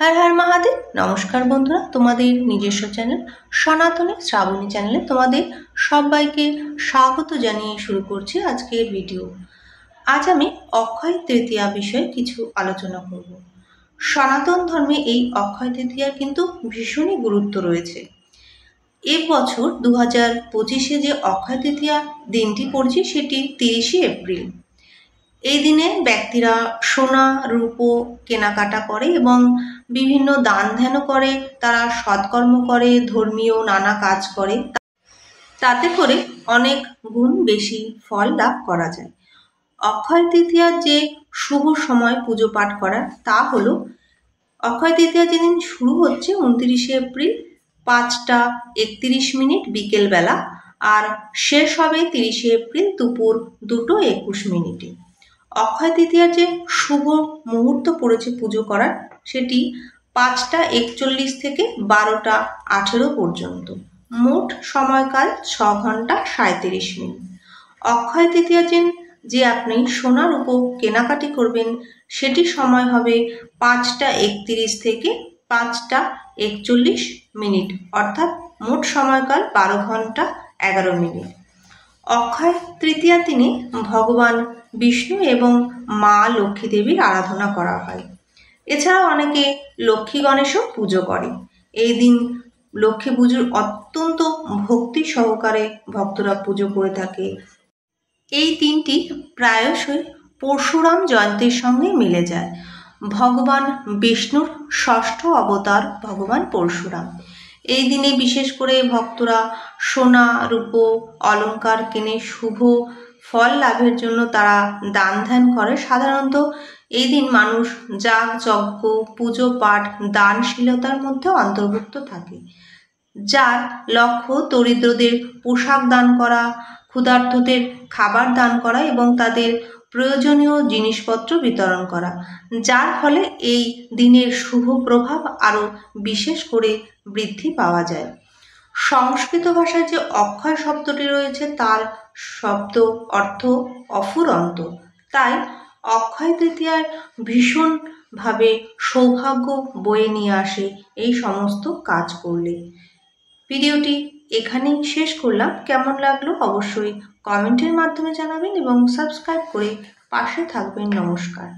হর হর মহাদেব। নমস্কার বন্ধুরা, তোমাদের নিজস্ব চ্যানেল সনাতনী শ্রাবণী চ্যানেলে তোমাদের সবাইকে স্বাগত জানিয়ে শুরু করছি আজকের ভিডিও। আজ আমি অক্ষয় তৃতীয়া বিষয়ে কিছু আলোচনা করব। সনাতন ধর্মে এই অক্ষয় তৃতীয়ার কিন্তু ভীষণই গুরুত্ব রয়েছে। এবছর 2025-এ যে অক্ষয় তৃতীয়া দিনটি পড়ছে সেটি 30শে এপ্রিল। এই দিনে ব্যক্তিরা সোনা রূপো কেনাকাটা করে এবং বিভিন্ন দান ধ্যানও করে, তারা সৎকর্ম করে, ধর্মীয় নানা কাজ করে, তাতে করে অনেক গুণ বেশি ফল লাভ করা যায়। অক্ষয় তৃতীয়ার যে শুভ সময় পুজো পাঠ করার তা হলো, অক্ষয় তৃতীয়া যেদিন শুরু হচ্ছে 29শে এপ্রিল 5:31 বিকেলবেলা, আর শেষ হবে 30শে এপ্রিল দুপুর 2:21। অক্ষয় তৃতীয়ার যে শুভ মুহূর্ত পড়েছে পুজো করার, সেটি 5:41 থেকে 12:18 পর্যন্ত। মোট সময়কাল 6 ঘন্টা 37 মিনিট। অক্ষয় তৃতীয়ার দিন যে আপনি সোনা রূপো কেনাকাটি করবেন সেটি সময় হবে 5:31 থেকে 5:41, অর্থাৎ মোট সময়কাল 12 ঘন্টা 11 মিনিট। অক্ষয় তৃতীয়া দিনে ভগবান বিষ্ণু এবং মা লক্ষ্মী দেবীর আরাধনা করা হয়। এছাড়াও অনেকে লক্ষ্মী গণেশও পুজো করে। এই দিন লক্ষ্মী পুজোর অত্যন্ত ভক্তি সহকারে ভক্তরা পুজো করে থাকে। এই দিনটি প্রায়শই পরশুরাম জয়ন্তীর সঙ্গে মিলে যায়। ভগবান বিষ্ণুর ষষ্ঠ অবতার ভগবান পরশুরাম। এই দিনে বিশেষ করে ভক্তরা সোনা রূপো অলংকার কিনে শুভ ফল লাভের জন্য তারা দান ধ্যান করে। সাধারণত এই দিন মানুষ যাগ যজ্ঞ পুজো পাঠ দানশীলতার মধ্যে অন্তর্ভুক্ত থাকে, যার লক্ষ্য দরিদ্রদের পোশাক দান করা, ক্ষুধার্তদের খাবার দান করা এবং তাদের প্রয়োজনীয় জিনিসপত্র বিতরণ করা, যার ফলে এই দিনের শুভ প্রভাব আরও বিশেষ করে বৃদ্ধি পাওয়া যায়। সংস্কৃত ভাষায় যে অক্ষয় শব্দটি রয়েছে তার শব্দ অর্থ অফুরন্ত, তাই অক্ষয় তৃতীয়ায় ভীষণভাবে সৌভাগ্য বয়ে নিয়ে আসে এই সমস্ত কাজ করলে। ভিডিওটি এখানেই শেষ করলাম। কেমন লাগলো অবশ্যই কমেন্টের মাধ্যমে জানাবেন এবং সাবস্ক্রাইব করে পাশে থাকবেন। নমস্কার।